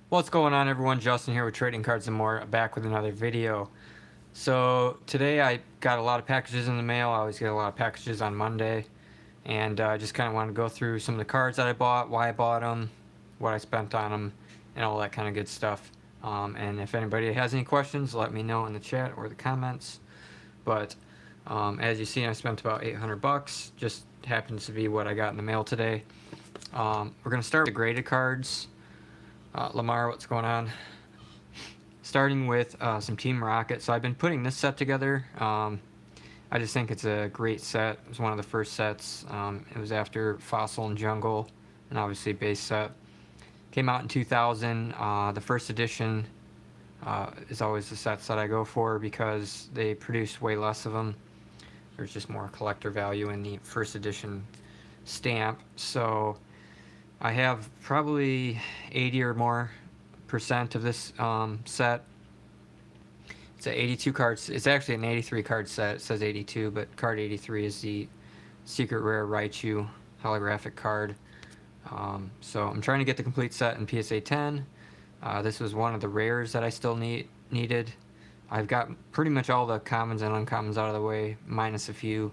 What's going on, everyone? Justin here with Trading Cards and More, back with another video. So today I got a lot of packages in the mail. I always get a lot of packages on Monday, and I just kind of want to go through some of the cards that I bought, why I bought them, what I spent on them, and all that kind of good stuff. And if anybody has any questions, let me know in the chat or the comments. But as you see, I spent about 800 bucks. Just happens to be what I got in the mail today. We're gonna start with the graded cards. Lamar, what's going on? Starting with some Team Rocket. So I've been putting this set together. I just think it's a great set. It was one of the first sets. It was after Fossil and Jungle, and obviously base set. Came out in 2000. The first edition is always the sets that I go for because they produce way less of them. There's just more collector value in the first edition stamp. So I have probably 80 or more percent of this set. It's an 82 cards. It's actually an 83 card set. It says 82, but card 83 is the secret rare Raichu holographic card. So I'm trying to get the complete set in PSA 10. This was one of the rares that I still needed. I've got pretty much all the commons and uncommons out of the way, minus a few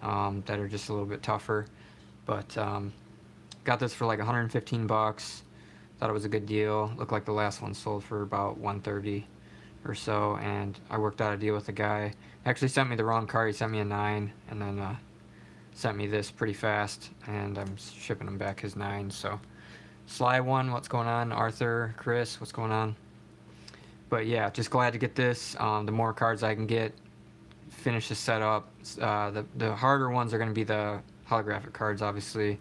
that are just a little bit tougher. But got this for like 115 bucks. Thought it was a good deal. Looked like the last one sold for about 130 or so, and I worked out a deal with the guy. Actually sent me the wrong card. He sent me a 9, and then sent me this pretty fast, and I'm shipping him back his 9. So Sly One, what's going on? Arthur, Chris, what's going on? But yeah, just glad to get this. The more cards I can get, finish the setup. The harder ones are going to be the holographic cards, obviously.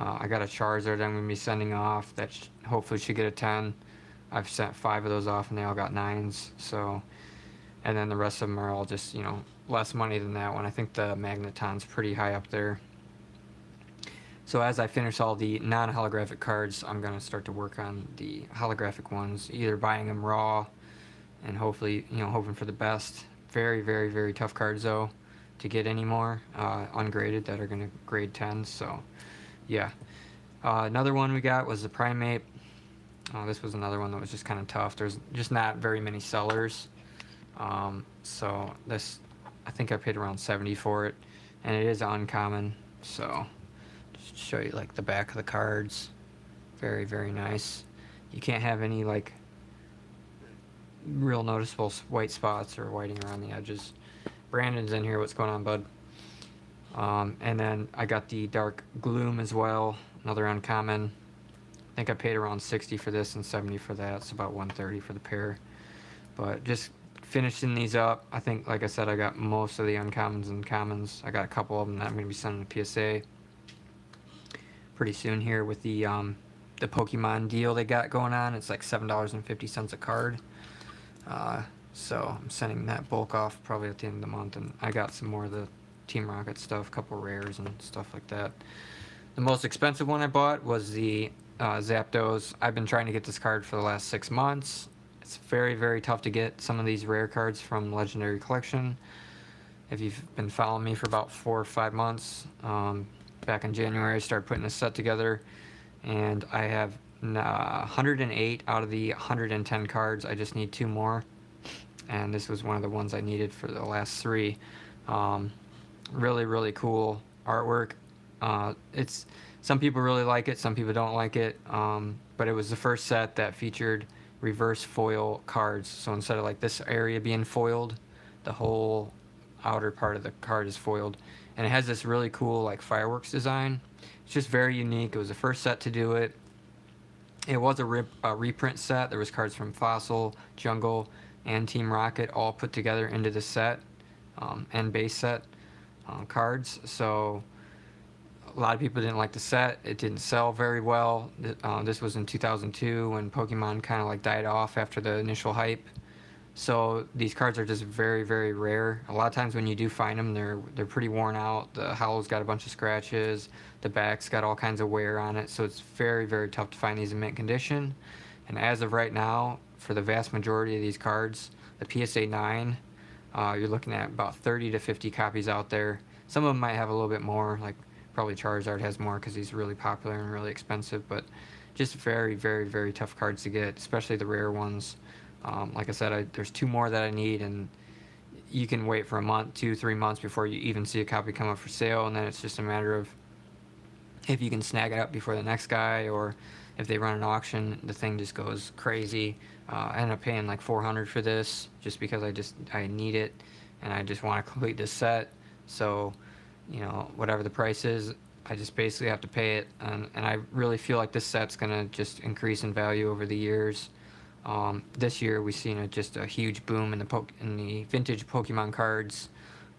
I got a Charizard I'm going to be sending off that hopefully should get a 10. I've sent 5 of those off and they all got 9s. So, and then the rest of them are all just, less money than that one. I think the Magneton's pretty high up there. So as I finish all the non-holographic cards, I'm going to start to work on the holographic ones, either buying them raw and hopefully, hoping for the best. Very, very, very tough cards though to get any more ungraded that are going to grade 10s. So yeah. Another one we got was the Primate. This was another one that was just kind of tough. There's just not very many sellers. So this, I think I paid around 70 for it. And it is uncommon. So just show you like the back of the cards. Very, very nice. You can't have any like real noticeable white spots or whiting around the edges. Brandon's in here. What's going on, bud? And then I got the Dark Gloom as well, another uncommon. I think I paid around 60 for this and 70 for that. It's about 130 for the pair. But just finishing these up. I think, like I said, I got most of the uncommons and commons. I got a couple of them that I'm going to be sending to PSA pretty soon here with the Pokemon deal they got going on. It's like $7.50 a card. So I'm sending that bulk off probably at the end of the month. And I got some more of the Team Rocket stuff, a couple rares and stuff like that. The most expensive one I bought was the Zapdos. I've been trying to get this card for the last 6 months. It's very, very tough to get some of these rare cards from Legendary Collection. If you've been following me for about 4 or 5 months, back in January I started putting this set together, and I have 108 out of the 110 cards. I just need 2 more, and this was one of the ones I needed for the last 3. Really, really cool artwork. It's some people really like it, some people don't like it, but it was the first set that featured reverse foil cards. So instead of like this area being foiled, the whole outer part of the card is foiled, and it has this really cool like fireworks design. It's just very unique. It was the first set to do it. It was a reprint set. There was cards from Fossil, Jungle, and Team Rocket all put together into the set, and base set cards. So a lot of people didn't like the set. It didn't sell very well. This was in 2002 when Pokemon kind of like died off after the initial hype. So these cards are just very, very rare. A lot of times when you do find them, they're pretty worn out. The hollow's got a bunch of scratches. The back's got all kinds of wear on it. So it's very, very tough to find these in mint condition. And as of right now, for the vast majority of these cards, the PSA 9, you're looking at about 30 to 50 copies out there. Some of them might have a little bit more, like probably Charizard has more because he's really popular and really expensive, but just very, very, very tough cards to get, especially the rare ones. Like I said, there's 2 more that I need, and you can wait for a month, 2, 3 months before you even see a copy come up for sale, and then it's just a matter of if you can snag it up before the next guy, or if they run an auction, the thing just goes crazy. I ended up paying like $400 for this just because I need it, and I just want to complete this set. So, whatever the price is, I just basically have to pay it, and I really feel like this set's gonna just increase in value over the years. This year we've seen just a huge boom in the vintage Pokemon cards,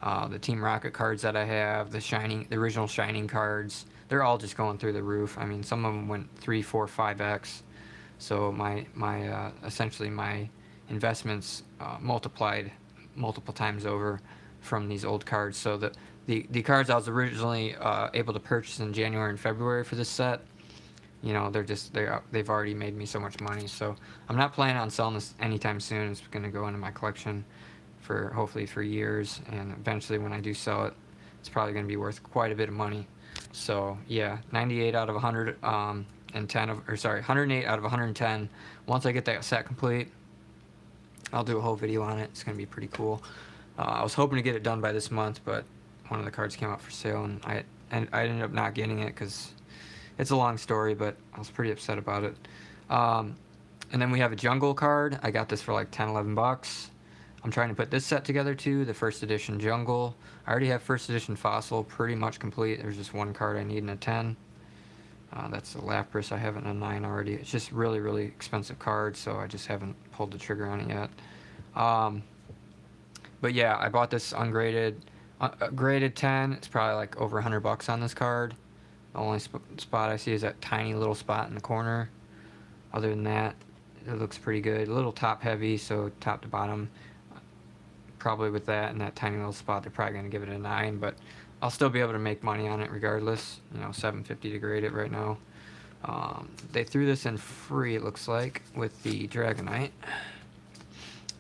the Team Rocket cards that I have, the original Shining cards. They're all just going through the roof. I mean, some of them went 3, 4, 5x. So essentially my investments multiplied multiple times over from these old cards. So the cards I was originally able to purchase in January and February for this set, they've already made me so much money. So I'm not planning on selling this anytime soon. It's going to go into my collection hopefully for years, and eventually when I do sell it, it's probably going to be worth quite a bit of money. So yeah, 98 out of 100, 108 out of 110. Once I get that set complete, I'll do a whole video on it. It's going to be pretty cool. I was hoping to get it done by this month, but one of the cards came out for sale, and I ended up not getting it because it's a long story, but I was pretty upset about it. And then we have a jungle card. I got this for like 10, 11 bucks. I'm trying to put this set together too, the first edition jungle. I already have first edition fossil pretty much complete. There's just one card I need in a 10. That's the Lapras. I have it in a 9 already. It's just really, really expensive card, so I just haven't pulled the trigger on it yet. But yeah, I bought this ungraded, graded 10. It's probably like over 100 bucks on this card. The only spot I see is that tiny little spot in the corner. Other than that, it looks pretty good. A little top heavy, so top to bottom. Probably with that and that tiny little spot, they're probably going to give it a 9, but I'll still be able to make money on it regardless. $7.50 to grade it right now. They threw this in free, it looks like, with the Dragonite.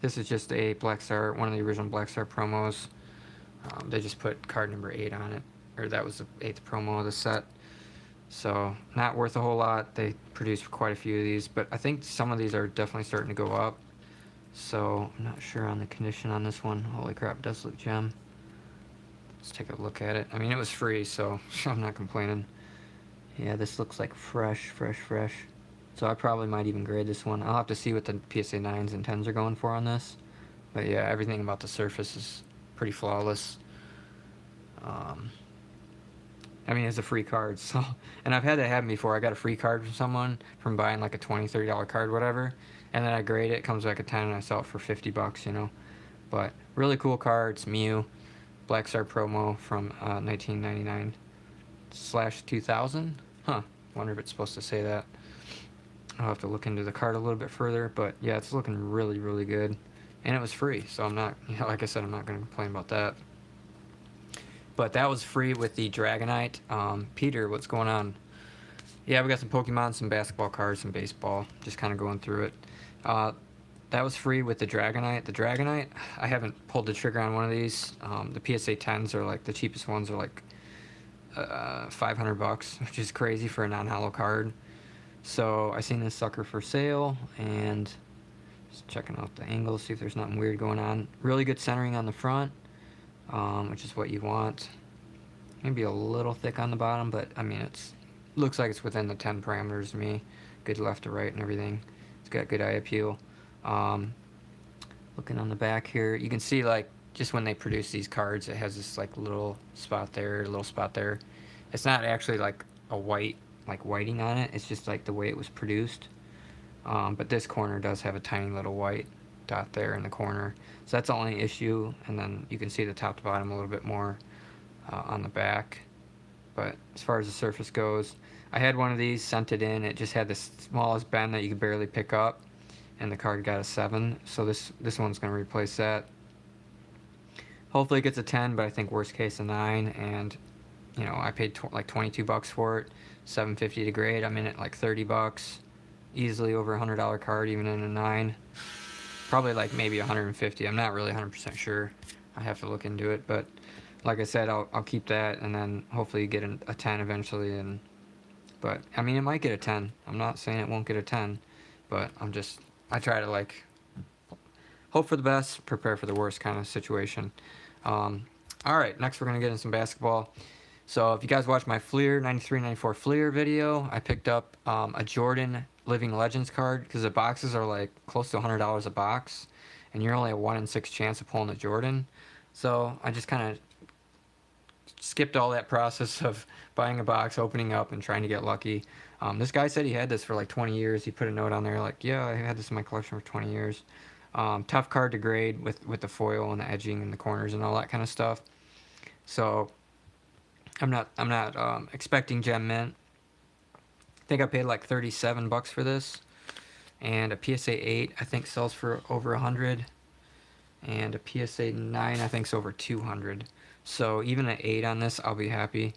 This is just a Black Star, one of the original Black Star promos. They just put card number 8 on it, or that was the 8th promo of the set. So not worth a whole lot. They produced quite a few of these, but I think some of these are definitely starting to go up. So I'm not sure on the condition on this one. Holy crap, it does look gem. Let's take a look at it. I mean, it was free, so I'm not complaining. Yeah, this looks like fresh. So I probably might even grade this one. I'll have to see what the PSA 9s and 10s are going for on this. But yeah, everything about the surface is pretty flawless. I mean, it's a free card, so... And I've had that happen before. I got a free card from someone from buying like a $20, $30 card, whatever. And then I grade it, it comes back a 10, and I sell it for 50 bucks, But really cool card. It's Mew. Black Star promo from 1999/2000. Huh. Wonder if it's supposed to say that. I'll have to look into the card a little bit further. But yeah, it's looking really, really good. And it was free, so I'm not... like I said, I'm not going to complain about that. But that was free with the Dragonite. Peter, what's going on? Yeah, we got some Pokemon, some basketball cards, some baseball. Just kind of going through it. That was free with the Dragonite. The Dragonite, I haven't pulled the trigger on one of these. The PSA 10s are like, the cheapest ones are like 500 bucks, which is crazy for a non-hollow card. So I seen this sucker for sale, and just checking out the angle, see if there's nothing weird going on. Really good centering on the front. Which is what you want. Maybe a little thick on the bottom, but I mean, looks like it's within the 10 parameters to me. Good left to right and everything. It's got good eye appeal. Looking on the back here, you can see like just when they produce these cards, it has this like little spot there, little spot there. It's not actually like a white, like whiting on it. It's just like the way it was produced. But this corner does have a tiny little white dot there in the corner. So that's the only issue, and then you can see the top to bottom a little bit more on the back. But as far as the surface goes, I had one of these, sent it in, it just had the smallest bend that you could barely pick up, and the card got a 7, so this one's going to replace that. Hopefully it gets a 10, but I think worst case a 9, and I paid like 22 bucks for it, $7.50 to grade. I'm in at like 30 bucks, easily over a $100 card even in a 9. Probably like maybe 150. I'm not really 100% sure. I have to look into it, but like I said, I'll keep that, and then hopefully get a 10 eventually, and But I mean, it might get a 10. I'm not saying it won't get a 10, but I try to like hope for the best, prepare for the worst kind of situation. All right, next we're gonna get into some basketball. So if you guys watched my Fleer 93-94 Fleer video, I picked up a Jordan Living Legends card because the boxes are like close to $100 a box, and you're only a 1 in 6 chance of pulling a Jordan. So I just kind of skipped all that process of buying a box, opening up, and trying to get lucky. This guy said he had this for like 20 years. He put a note on there like, yeah, I had this in my collection for 20 years. Tough card to grade with the foil and the edging and the corners and all that kind of stuff. So I'm not expecting gem mint. I think I paid like $37 for this, and a PSA 8 I think sells for over 100, and a PSA 9 I think is over 200. So even an 8 on this, I'll be happy.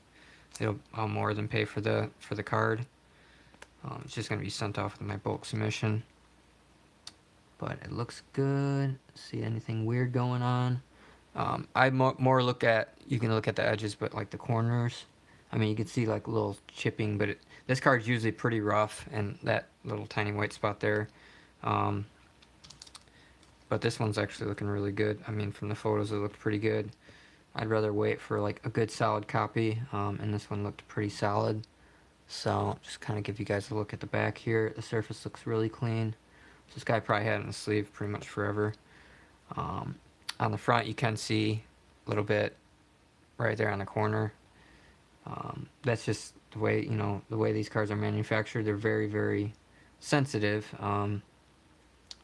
I'll more than pay for the card. It's just gonna be sent off with my bulk submission. But it looks good. See anything weird going on? I more look at, you can look at the edges, but like the corners. I mean, you can see like a little chipping, but this card's usually pretty rough, and that little tiny white spot there. But this one's actually looking really good. I mean, from the photos, it looked pretty good. I'd rather wait for like a good solid copy, and this one looked pretty solid. So just kind of give you guys a look at the back here. The surface looks really clean. This guy probably had it in the sleeve pretty much forever. On the front, you can see a little bit right there on the corner. That's just the way, you know, the way these cards are manufactured. They're very, very sensitive.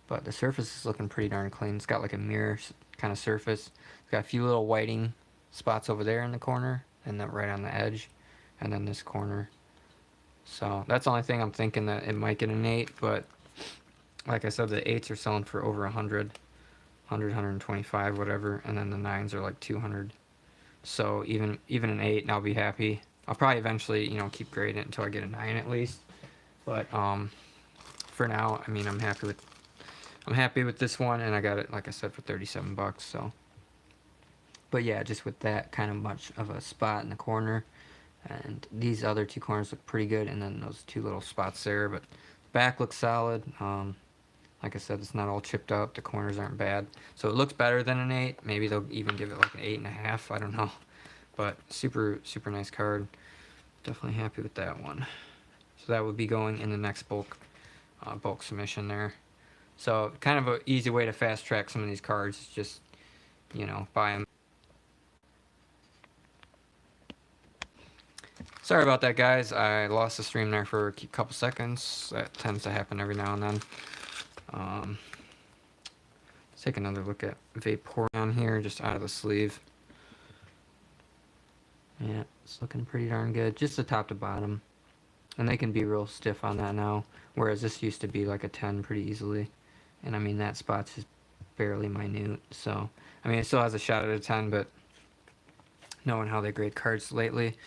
But the surface is looking pretty darn clean. It's got like a mirror kind of surface. It's got a few little whiting spots over there in the corner, and then right on the edge, and then this corner. So that's the only thing I'm thinking, that it might get an 8, but like I said, the 8s are selling for over 100, 125, whatever, and then the 9s are like 200. So even an 8, and I'll be happy. I'll probably eventually, you know, keep grading it until I get a 9 at least. But for now, I mean, I'm happy with this one, and I got it, like I said, for $37. So, but yeah, just with that kind of much of a spot in the corner, and these other two corners look pretty good, and then those two little spots there. But back looks solid. Like I said, it's not all chipped up. The corners aren't bad, so it looks better than an 8. Maybe they'll even give it like an 8.5. I don't know, but super nice card. Definitely happy with that one. So that would be going in the next bulk submission there. So kind of an easy way to fast track some of these cards is just, you know, buy them. Sorry about that, guys. I lost the stream there for a couple seconds. That tends to happen every now and then. Let's take another look at Vaporeon here, just out of the sleeve. Yeah, it's looking pretty darn good, just the top to bottom. And they can be real stiff on that now, whereas this used to be like a 10 pretty easily. And I mean, that spot's just barely minute. So, I mean, it still has a shot at a 10, but knowing how they grade cards lately,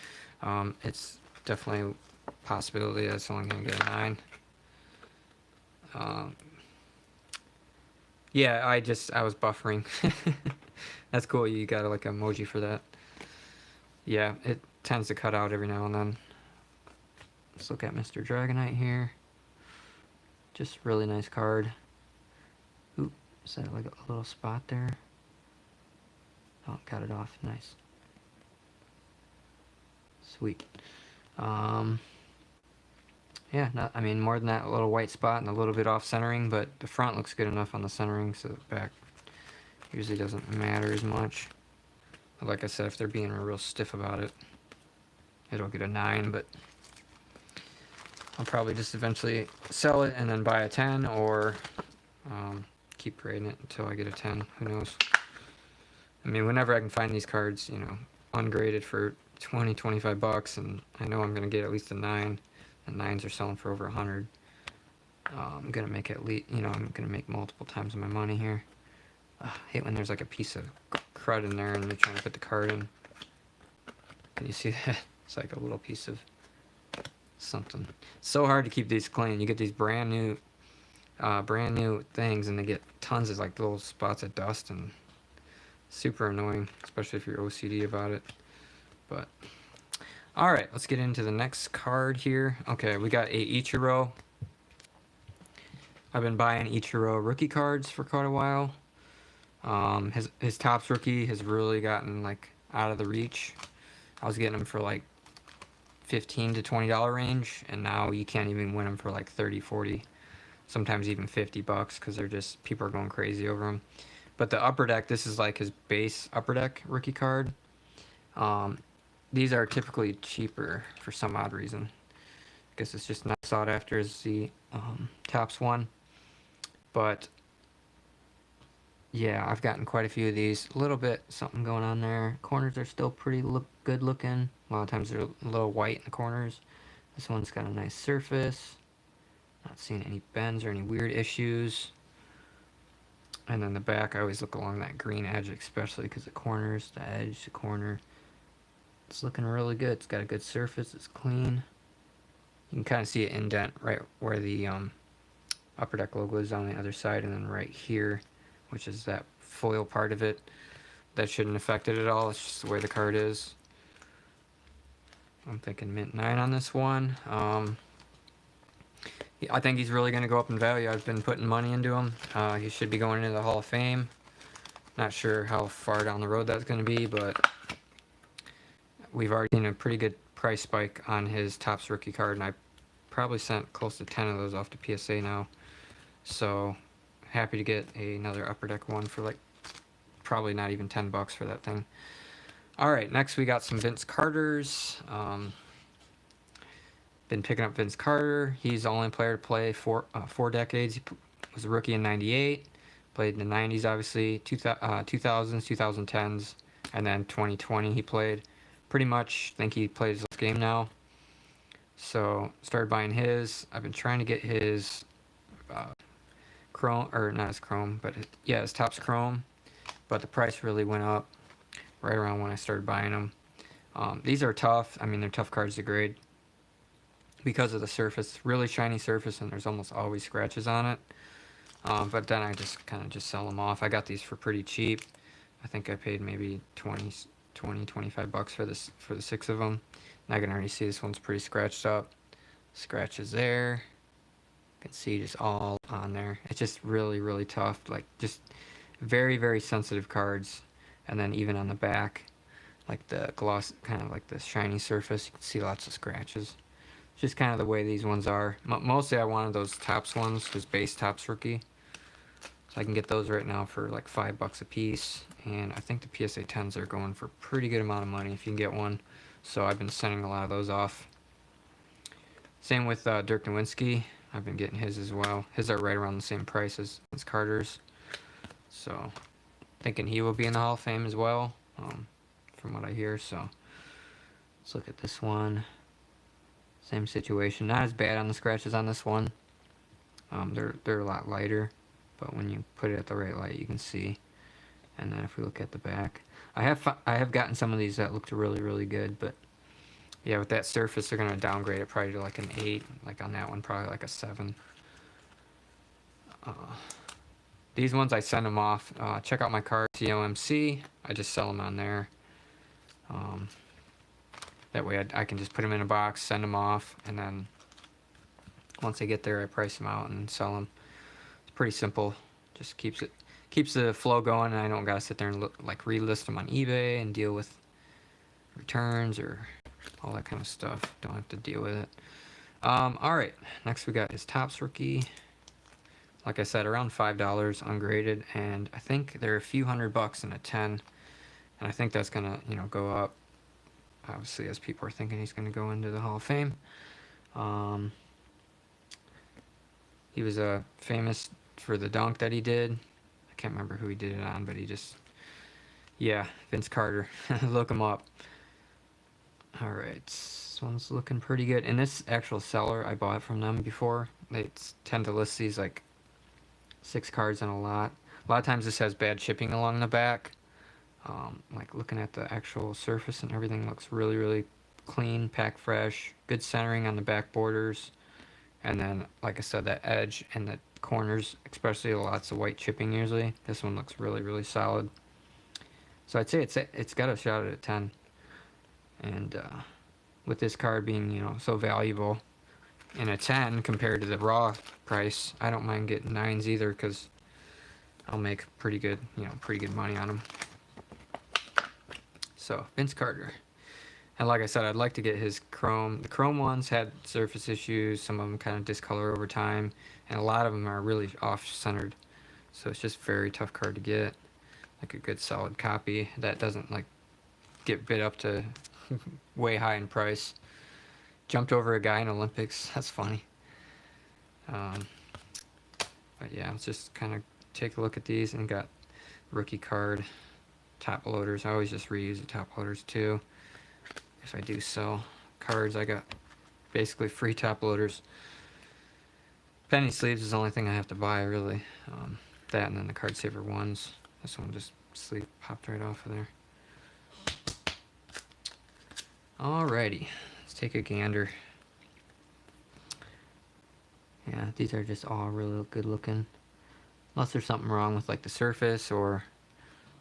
it's definitely a possibility that it's only going to get a 9. Yeah, I was buffering. That's cool, you got like an emoji for that. Yeah, it tends to cut out every now and then. Let's look at Mr. Dragonite here. Just really nice card. Oop, is that like a little spot there? Oh, got it off, nice. Sweet. Yeah, I mean, more than that little white spot and a little bit off centering, but the front looks good enough on the centering, so the back usually doesn't matter as much. But like I said, if they're being real stiff about it, it'll get a 9, but I'll probably just eventually sell it and then buy a 10, or keep grading it until I get a 10. Who knows? I mean, whenever I can find these cards, you know, ungraded for 20, 25 bucks, and I know I'm gonna get at least a 9. The 9s are selling for over 100. I'm gonna make at least, you know, I'm gonna make multiple times of my money here. I hate when there's like a piece of crud in there and you're trying to put the card in. Can you see that? It's like a little piece of something. It's so hard to keep these clean. You get these brand new things, and they get tons of like little spots of dust, and super annoying, especially if you're OCD about it. But All right, let's get into the next card here. Okay, we got a Ichiro. I've been buying Ichiro rookie cards for quite a while. His Topps rookie has really gotten like out of the reach. I was getting them for like $15 to $20 range, and now you can't even win them for like 30, 40, sometimes even $50 because they're just, people are going crazy over them. But the Upper Deck, this is like his base Upper Deck rookie card. These are typically cheaper for some odd reason. I guess it's just not sought after as the Topps one. But yeah, I've gotten quite a few of these. A little bit something going on there. Corners are still pretty good looking. A lot of times they're a little white in the corners. This one's got a nice surface. Not seeing any bends or any weird issues. And then the back, I always look along that green edge, especially because the corners, the edge, the corner, it's looking really good. It's got a good surface. It's clean. You can kind of see an indent right where the Upper Deck logo is on the other side, and then right here, which is that foil part of it. That shouldn't affect it at all. It's just the way the card is. I'm thinking mint 9 on this one. I think he's really going to go up in value. I've been putting money into him. He should be going into the Hall of Fame. Not sure how far down the road that's going to be, but we've already seen a pretty good price spike on his Topps rookie card, and I probably sent close to 10 of those off to PSA now. So happy to get another Upper Deck one for like probably not even $10 for that thing. Alright, next we got some Vince Carters. Been picking up Vince Carter. He's the only player to play 4 decades. He was a rookie in 98, played in the 90s obviously, 2000s, 2010s, and then 2020 he played. Pretty much think he plays this game now. So started buying his. I've been trying to get his Chrome, or not his Chrome, but his Topps Chrome. But the price really went up right around when I started buying them. These are tough. I mean, they're tough cards to grade because of the surface. Really shiny surface, and there's almost always scratches on it. But then I just kind of just sell them off. I got these for pretty cheap. I think I paid maybe 25 bucks for this, for the 6 of them. And I can already see this one's pretty scratched up. Scratches there. You can see just all on there. It's just really tough. Like just very sensitive cards. And then even on the back, like the gloss, kind of like the shiny surface, you can see lots of scratches. Just kind of the way these ones are. Mostly I wanted those Topps ones, those base Topps rookie. So I can get those right now for like $5 a piece. And I think the PSA 10s are going for a pretty good amount of money if you can get one. So I've been sending a lot of those off. Same with Dirk Nowitzki. I've been getting his as well. His are right around the same price as Carter's. So thinking he will be in the Hall of Fame as well, from what I hear. So let's look at this one. Same situation. Not as bad on the scratches on this one. They're a lot lighter, but when you put it at the right light, you can see. And then if we look at the back, I have gotten some of these that looked really good, but yeah, with that surface, they're gonna downgrade it probably to like an 8. Like on that one, probably like a 7. These ones I send them off. Check out my card, COMC. I just sell them on there. That way I can just put them in a box, send them off, and then once they get there, I price them out and sell them. It's pretty simple. Just keeps the flow going, and I don't gotta sit there and like relist them on eBay and deal with returns or all that kind of stuff. Don't have to deal with it. All right, next we got his Topps rookie. Like I said, around $5 ungraded, and I think they're a few $100 in a 10, and I think that's gonna go up. Obviously, as people are thinking he's going to go into the Hall of Fame. He was famous for the dunk that he did. I can't remember who he did it on, but yeah, Vince Carter. Look him up. Alright, this one's looking pretty good. And this actual seller, I bought from them before. They tend to list these like 6 cards in a lot. A lot of times this has bad shipping along the back. Like looking at the actual surface and everything looks really clean, packed fresh, good centering on the back borders, and then like I said, that edge and the corners, especially lots of white chipping usually. This one looks really solid. So I'd say it's got a shot at a 10. And with this card being, you know, so valuable in a 10 compared to the raw price, I don't mind getting 9s either, because I'll make pretty good, you know, pretty good money on them. So Vince Carter, and like I said, I'd like to get his chrome. The chrome ones had surface issues, some of them kind of discolor over time, and a lot of them are really off-centered, so it's just very tough card to get, like a good solid copy that doesn't like get bid up to way high in price. Jumped over a guy in Olympics. That's funny. But yeah, let's just kind of take a look at these, and got rookie card, top loaders. I always just reuse the top loaders too. If I do sell cards, I got basically free top loaders. Penny sleeves is the only thing I have to buy, really. That and then the card saver ones. This one just sleeve popped right off of there. Alrighty, let's take a gander. Yeah, these are just all really good looking. Unless there's something wrong with like the surface or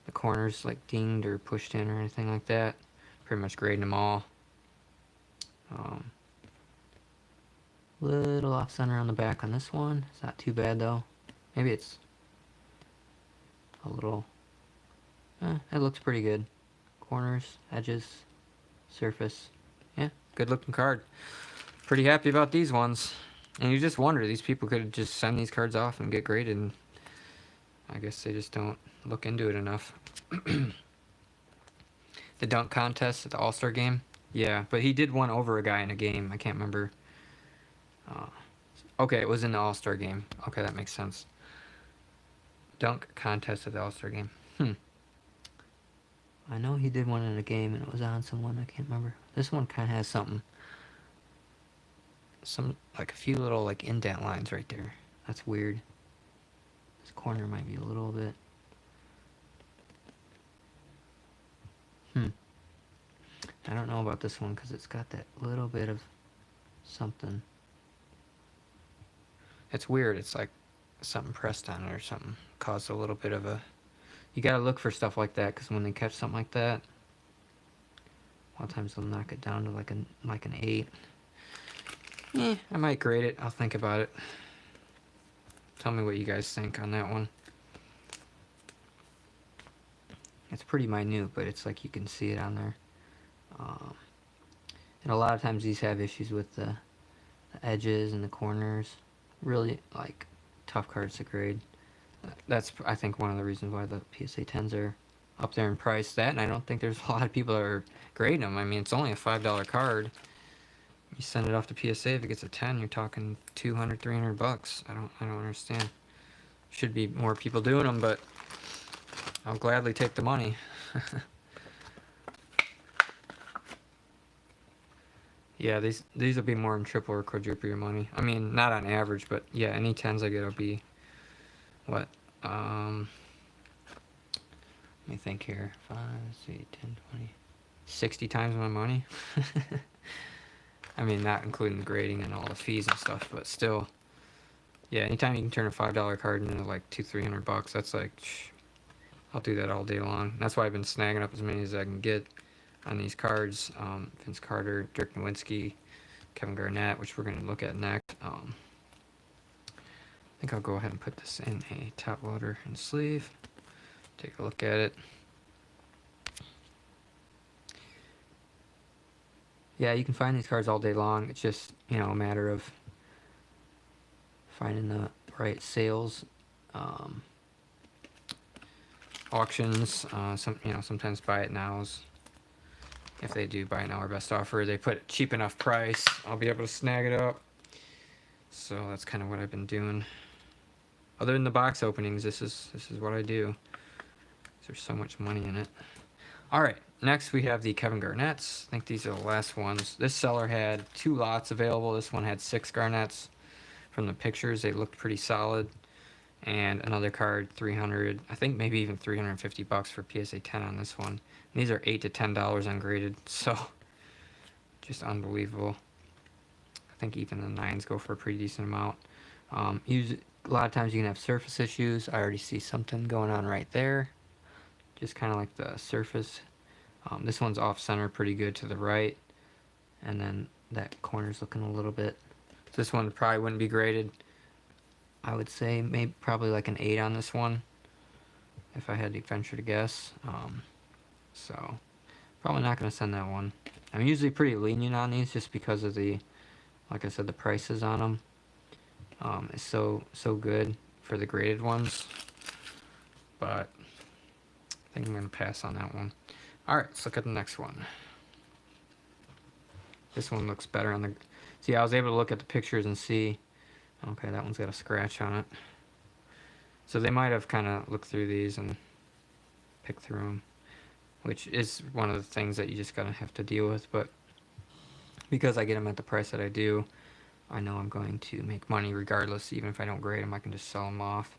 the corners like dinged or pushed in or anything like that. Pretty much grading them all. Little off center on the back on this one. It's not too bad though. Maybe it's a little, it looks pretty good. Corners, edges, surface. Yeah, good looking card. Pretty happy about these ones. And you just wonder, these people could just send these cards off and get graded, and I guess they just don't look into it enough. The dunk contest at the All-Star game? Yeah, but he did one over a guy in a game. I can't remember. Okay, it was in the All-Star game. Okay, that makes sense. Dunk contest at the All-Star game. I know he did one in a game, and it was on someone. I can't remember. This one kind of has something. Like a few little like indent lines right there. That's weird. This corner might be a little bit. I don't know about this one because it's got that little bit of something. It's weird. It's like something pressed on it or something. Caused a little bit of a... You gotta look for stuff like that, because when they catch something like that, a lot of times they'll knock it down to like an 8. I might grade it. I'll think about it. Tell me what you guys think on that one. It's pretty minute, but it's like you can see it on there. And a lot of times these have issues with the edges and the corners. Really like tough cards to grade. That's, I think, one of the reasons why the PSA 10s are up there in price. That, and I don't think there's a lot of people that are grading them. I mean, it's only a $5 card. You send it off to PSA, if it gets a 10, you're talking $200, $300. I don't understand. Should be more people doing them, but I'll gladly take the money. Yeah, these will be more than triple or quadruple your money. I mean, not on average, but yeah, any 10s I get will be, what, let me think here, 5, 6, 10, 20, 60 times my money. I mean, not including the grading and all the fees and stuff, but still, yeah, anytime you can turn a $5 card into like $200-300, that's like, I'll do that all day long. That's why I've been snagging up as many as I can get on these cards. Vince Carter, Dirk Nowitzki, Kevin Garnett, which we're going to look at next. I think I'll go ahead and put this in a top loader and sleeve. Take a look at it. Yeah, you can find these cards all day long. It's just, you know, a matter of finding the right sales, auctions. Sometimes buy it nows. If they do buy it now or best offer, they put a cheap enough price, I'll be able to snag it up. So that's kind of what I've been doing. Other than the box openings, this is what I do. There's so much money in it. All right, next we have the Kevin Garnetts. I think these are the last ones. This seller had 2 lots available. This one had 6 Garnetts. From the pictures, they looked pretty solid. And another card, 300, I think maybe even $350 for PSA 10 on this one. And these are $8 to $10 ungraded, so just unbelievable. I think even the 9s go for a pretty decent amount. A lot of times you can have surface issues. I already see something going on right there. Just kind of like the surface. This one's off center pretty good to the right. and then that corner's looking a little bit. This one probably wouldn't be graded. I would say maybe probably like an 8 on this one, if I had to venture to guess. So probably not going to send that one. I'm usually pretty lenient on these just because of the, like I said, the prices on them. Is so good for the graded ones, but I think I'm going to pass on that one. Alright, let's look at the next one. This one looks better on the... See, I was able to look at the pictures and see... Okay, that one's got a scratch on it. So they might have kind of looked through these and picked through them, which is one of the things that you just gotta have to deal with. But because I get them at the price that I do, I know I'm going to make money regardless. Even if I don't grade them, I can just sell them off.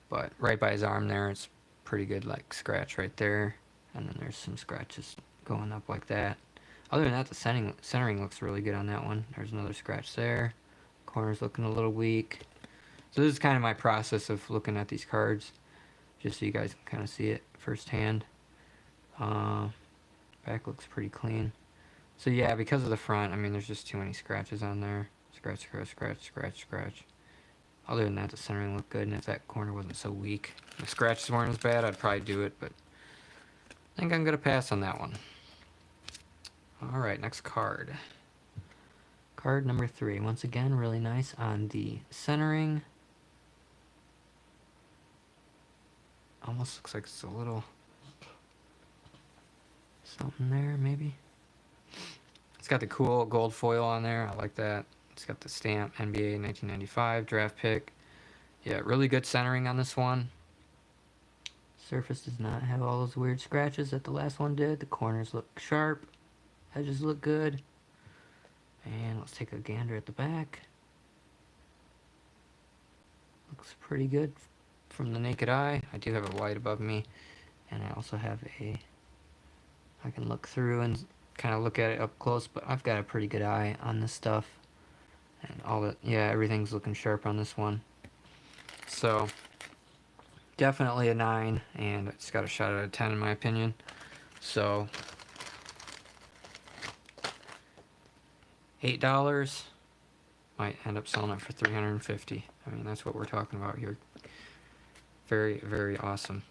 But right by his arm there, it's pretty good, like, scratch right there. And then there's some scratches going up like that. Other than that, the centering looks really good on that one. There's another scratch there. Corner's looking a little weak. So this is kind of my process of looking at these cards, just so you guys can kind of see it firsthand. Back looks pretty clean. So yeah, because of the front, I mean, there's just too many scratches on there. Scratch, scratch, scratch, scratch, scratch. Other than that, the centering looked good, and if that corner wasn't so weak, if the scratches weren't as bad, I'd probably do it, but I think I'm going to pass on that one. Alright, next card. Card number 3. Once again, really nice on the centering. Almost looks like it's a little something there, maybe. It's got the cool gold foil on there. I like that. It's got the stamp, NBA 1995 draft pick. Yeah, really good centering on this one. Surface does not have all those weird scratches that the last one did. The corners look sharp. Edges look good. And let's take a gander at the back. Looks pretty good from the naked eye. I do have a light above me, and I also have I can look through and kind of look at it up close, but I've got a pretty good eye on this stuff. And yeah, everything's looking sharp on this one. So, definitely a 9, and it's got a shot at a 10 in my opinion. So, $8, might end up selling it for $350. I mean, that's what we're talking about here. Very, very awesome.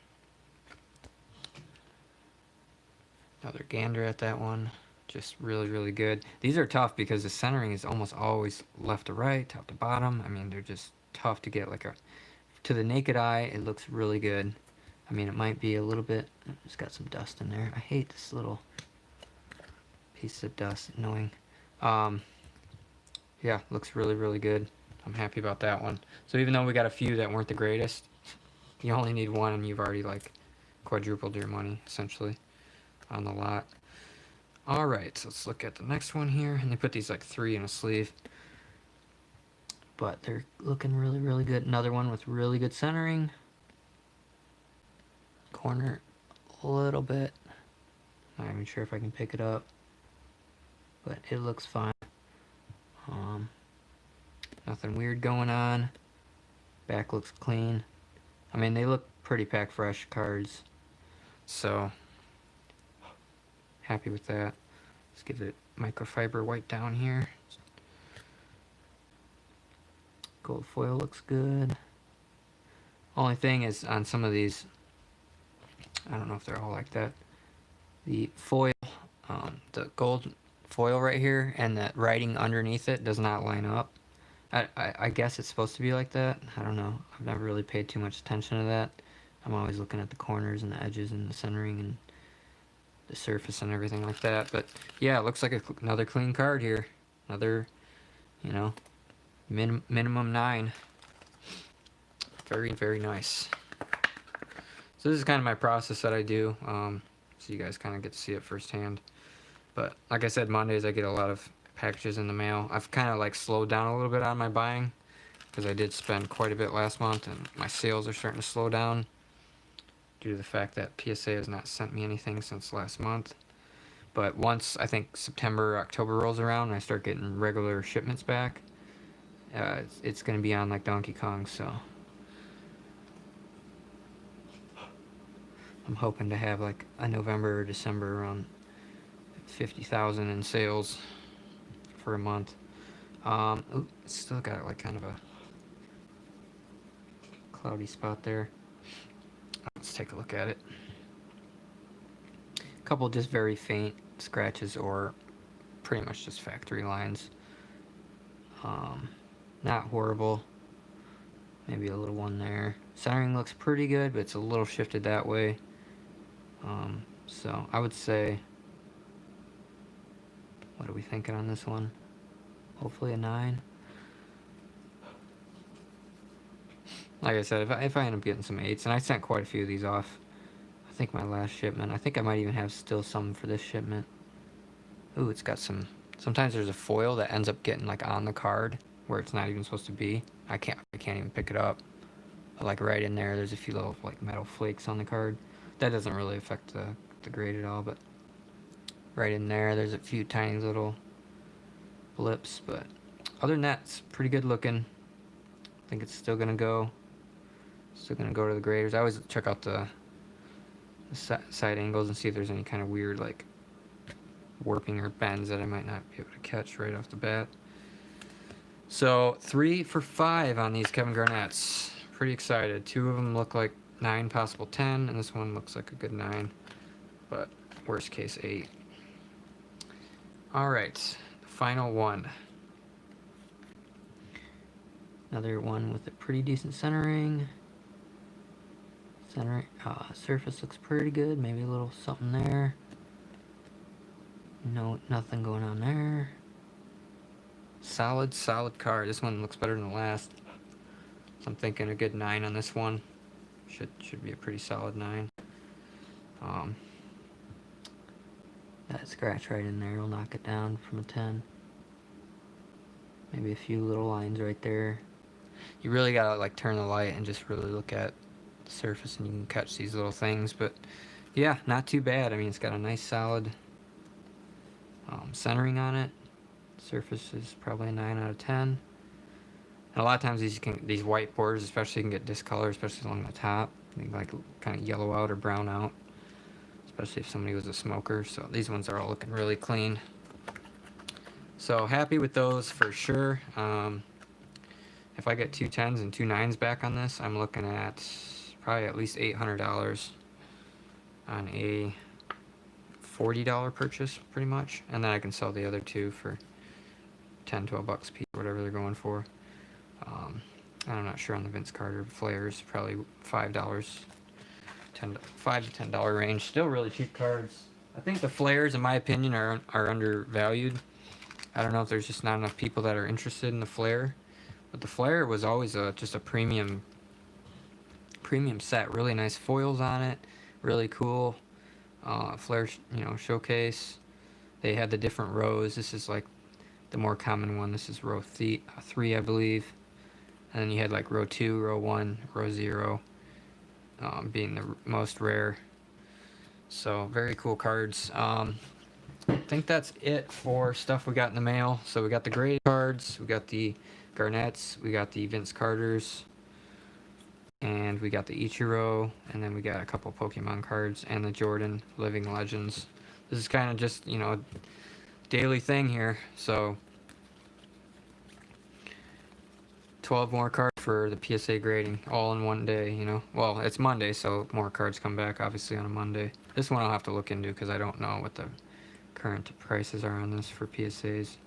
Another gander at that one. Just really, really good. These are tough because the centering is almost always left to right, top to bottom. I mean, they're just tough to get. To the naked eye, it looks really good. I mean, it might be a little bit... It's got some dust in there. I hate this little piece of dust. Annoying. Yeah, looks really, really good. I'm happy about that one. So even though we got a few that weren't the greatest, you only need one and you've already, like, quadrupled your money, essentially, on the lot. Alright, so let's look at the next one here. And they put these, like, 3 in a sleeve. But they're looking really, really good. Another one with really good centering. Corner a little bit. Not even sure if I can pick it up, but it looks fine. Nothing weird going on. Back looks clean. I mean, they look pretty pack fresh cards, so happy with that. Let's give it microfiber white down here. Gold foil looks good. Only thing is, on some of these, I don't know if they're all like that, the foil, the gold foil right here and that writing underneath it does not line up. I guess it's supposed to be like that. I don't know. I've never really paid too much attention to that. I'm always looking at the corners and the edges and the centering and the surface and everything like that. But yeah, it looks like another clean card here. Another, you know, minimum 9. Very, very nice. So this is kind of my process that I do, so you guys kind of get to see it firsthand. But like I said, Mondays I get a lot of packages in the mail. I've kind of like slowed down a little bit on my buying because I did spend quite a bit last month, and my sales are starting to slow down due to the fact that PSA has not sent me anything since last month. But once I think September, October rolls around and I start getting regular shipments back, it's going to be on like Donkey Kong, so I'm hoping to have like a November or December around 50,000 in sales. for a month. Ooh, it's still got like kind of a cloudy spot there. Let's take a look at it. A couple just very faint scratches or pretty much just factory lines. Not horrible. Maybe a little one there. Centering looks pretty good, but it's a little shifted that way. So I would say, what are we thinking on this one? Hopefully a 9. Like I said, if I end up getting some 8s, and I sent quite a few of these off. I think my last shipment. I think I might even have still some for this shipment. Ooh, it's got some. Sometimes there's a foil that ends up getting like on the card where it's not even supposed to be. I can't even pick it up. But like right in there, there's a few little like metal flakes on the card. That doesn't really affect the grade at all, but right in there, there's a few tiny little blips. But other than that, it's pretty good looking. I think it's still gonna go. Still gonna go to the graders. I always check out the side angles and see if there's any kind of weird like warping or bends that I might not be able to catch right off the bat. So 3 for 5 on these Kevin Garnetts. Pretty excited. 2 of them look like 9, possible 10, and this one looks like a good 9, but worst case 8. All right, the final one. Another one with a pretty decent centering. Surface looks pretty good. Maybe a little something there. No, nothing going on there. Solid card. This one looks better than the last. So I'm thinking a good 9 on this one. Should be a pretty solid 9. That scratch right in there will knock it down from a 10. Maybe a few little lines right there. You really gotta like turn the light and just really look at the surface and you can catch these little things. But yeah, not too bad. I mean, it's got a nice solid centering on it. Surface is probably a 9 out of 10. And a lot of times these white borders especially can get discolored, especially along the top. They can like kind of yellow out or brown out, especially if somebody was a smoker. So these ones are all looking really clean. So happy with those for sure. If I get 2 10s and 2 9s back on this, I'm looking at probably at least $800 on a $40 purchase, pretty much. And then I can sell the other 2 for 10, 12 bucks a piece, whatever they're going for. I'm not sure on the Vince Carter flares, probably $5, $5 to $10 range. Still really cheap cards. I think the flares, in my opinion, are undervalued. I don't know if there's just not enough people that are interested in the flare, but the flare was always just a premium set. Really nice foils on it, really cool. Flare, showcase. They had the different rows. This is like the more common one. This is row 3, I believe. And then you had like row 2, row 1, row 0, being the most rare. So very cool cards. I think that's it for stuff we got in the mail. So we got the graded cards, we got the Garnetts, we got the Vince Carters, and we got the Ichiro, and then we got a couple Pokemon cards and the Jordan Living Legends. This is kind of just, a daily thing here. So 12 more cards for the PSA grading, all in one day, Well, it's Monday, so more cards come back, obviously, on a Monday. This one I'll have to look into because I don't know what the current prices are on this for PSAs.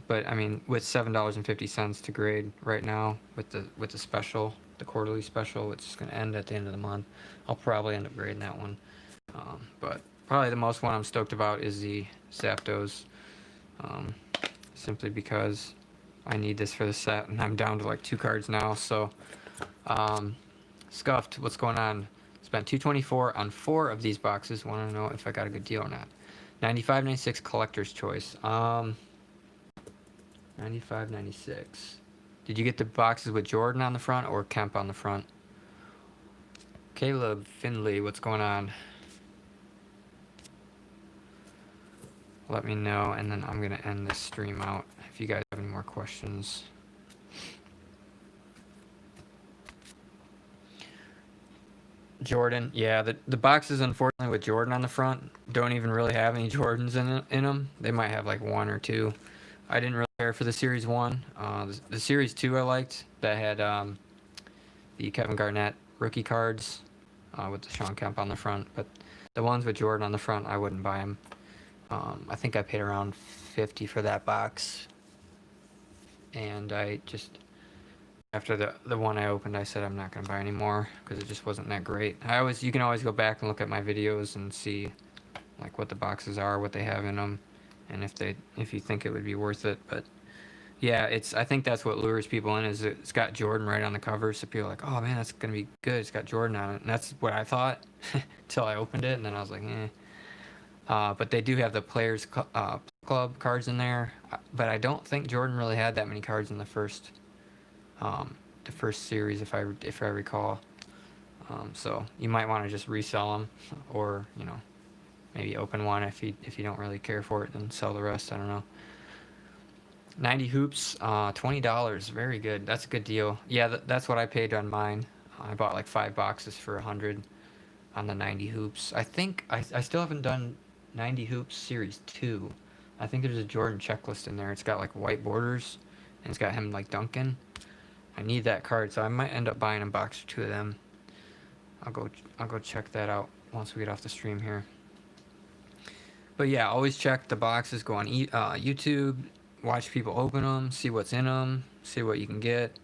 But, I mean, with $7.50 to grade right now, with the special, the quarterly special, which is going to end at the end of the month, I'll probably end up grading that one. But probably the most one I'm stoked about is the Zapdos, simply because I need this for the set, and I'm down to like 2 cards now. So, Scuffed, what's going on? Spent $224 on 4 of these boxes. Want to know if I got a good deal or not. 95.96 collector's choice. 95.96. Did you get the boxes with Jordan on the front or Kemp on the front? Caleb Finley, what's going on? Let me know, and then I'm gonna end this stream out if you guys have any more questions. Jordan. Yeah, the boxes, unfortunately, with Jordan on the front don't even really have any Jordans in them. They might have like one or two. I didn't really care for the Series 1. The Series 2 I liked. That had the Kevin Garnett rookie cards with the Sean Kemp on the front. But the ones with Jordan on the front, I wouldn't buy them. I think I paid around 50 for that box. And I just, after the one I opened, I said I'm not going to buy any more because it just wasn't that great. You can always go back and look at my videos and see like what the boxes are, what they have in them, and if you think it would be worth it. But yeah, I think that's what lures people in, is it's got Jordan right on the cover, so people are like, oh man, that's gonna be good, it's got Jordan on it. And that's what I thought until I opened it, and then I was like, eh. But they do have the Players Club cards in there, but I don't think Jordan really had that many cards in the first series, if I recall. So you might want to just resell them, or maybe open one if you don't really care for it, then sell the rest. I don't know. 90 hoops, $20. Very good. That's a good deal. Yeah, that's what I paid on mine. I bought like 5 boxes for 100 on the 90 hoops. I think I still haven't done 90 hoops Series 2. I think there's a Jordan checklist in there. It's got like white borders, and it's got him like dunking. I need that card, so I might end up buying a box or two of them. I'll go check that out once we get off the stream here. But yeah, always check the boxes. Go on YouTube, watch people open them, see what's in them, see what you can get,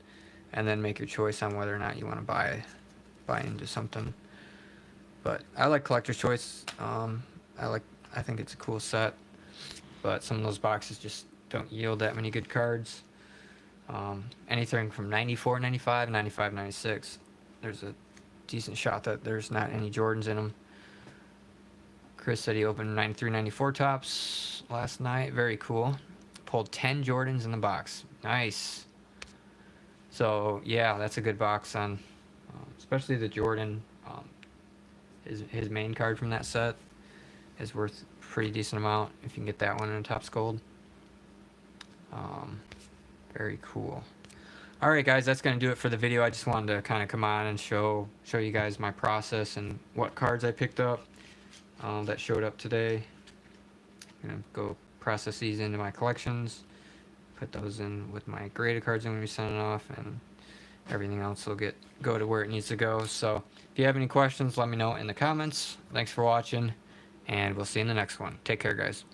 and then make your choice on whether or not you want to buy into something. But I like Collector's Choice. I think it's a cool set, but some of those boxes just don't yield that many good cards. Anything from 94, 95, 95, 96, there's a decent shot that there's not any Jordans in them. Chris said he opened 93, 94 tops last night. Very cool. Pulled 10 Jordans in the box. Nice. So yeah, that's a good box on, especially the Jordan. His main card from that set is worth a pretty decent amount if you can get that one in a Topps Gold. Very cool. All right, guys, that's going to do it for the video. I just wanted to kind of come on and show you guys my process and what cards I picked up that showed up today. I'm going to go process these into my collections, put those in with my graded cards I'm going to be sending off, and everything else will go to where it needs to go. So if you have any questions, let me know in the comments. Thanks for watching, and we'll see you in the next one. Take care, guys.